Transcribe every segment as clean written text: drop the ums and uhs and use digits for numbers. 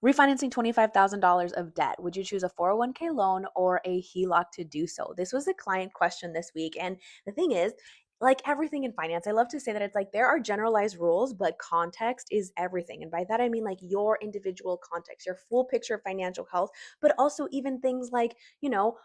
Refinancing $25,000 of debt. Would you choose a 401k loan or a HELOC to do so? This was a client question this week. And the thing is, like everything in finance, I love to say that it's like there are generalized rules, but context is everything. And by that, I mean like your individual context, your full picture of financial health, but also even things like,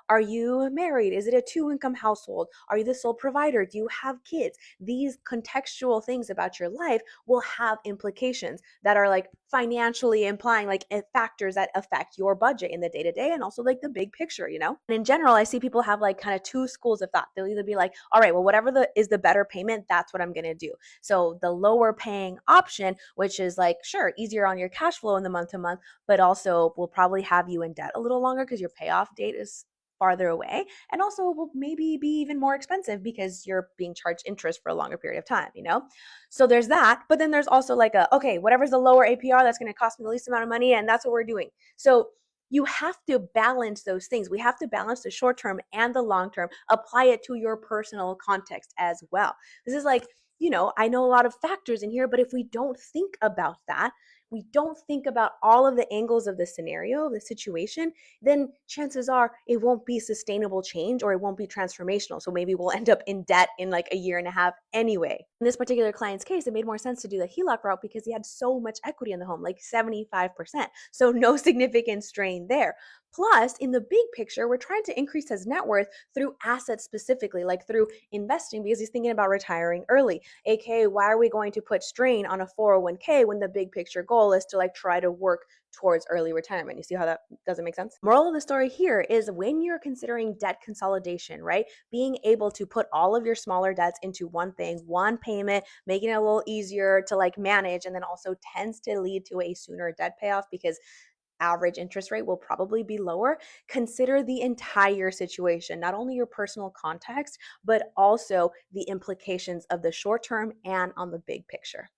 are you married? Is it a two-income household? Are you the sole provider? Do you have kids? These contextual things about your life will have implications that are like financially implying like factors that affect your budget in the day to day and also like the big picture. And in general, I see people have like kind of two schools of thought. They'll either be like, all right, well, whatever is the better payment, that's what I'm going to do. So the lower paying option, which is like, sure, easier on your cash flow in the month to month, but also will probably have you in debt a little longer because your payoff date is farther away, and also will maybe be even more expensive because you're being charged interest for a longer period of time. So there's that, but then there's also like okay, whatever's the lower APR, that's going to cost me the least amount of money, and that's what we're doing. So you have to balance those things. We have to balance the short term and the long term, apply it to your personal context as well. This is like, I know a lot of factors in here, but if we don't think about that, we don't think about all of the angles of the scenario, the situation, then chances are it won't be sustainable change or it won't be transformational. So maybe we'll end up in debt in like a year and a half anyway. In this particular client's case, it made more sense to do the HELOC route because he had so much equity in the home, like 75%. So no significant strain there. Plus, in the big picture, we're trying to increase his net worth through assets specifically, like through investing, because he's thinking about retiring early. AKA, why are we going to put strain on a 401k when the big picture goal is to like try to work towards early retirement? You see how that doesn't make sense? Moral of the story here is when you're considering debt consolidation, right? Being able to put all of your smaller debts into one thing, one payment, making it a little easier to like manage, and then also tends to lead to a sooner debt payoff because average interest rate will probably be lower. Consider the entire situation, not only your personal context, but also the implications of the short term and on the big picture.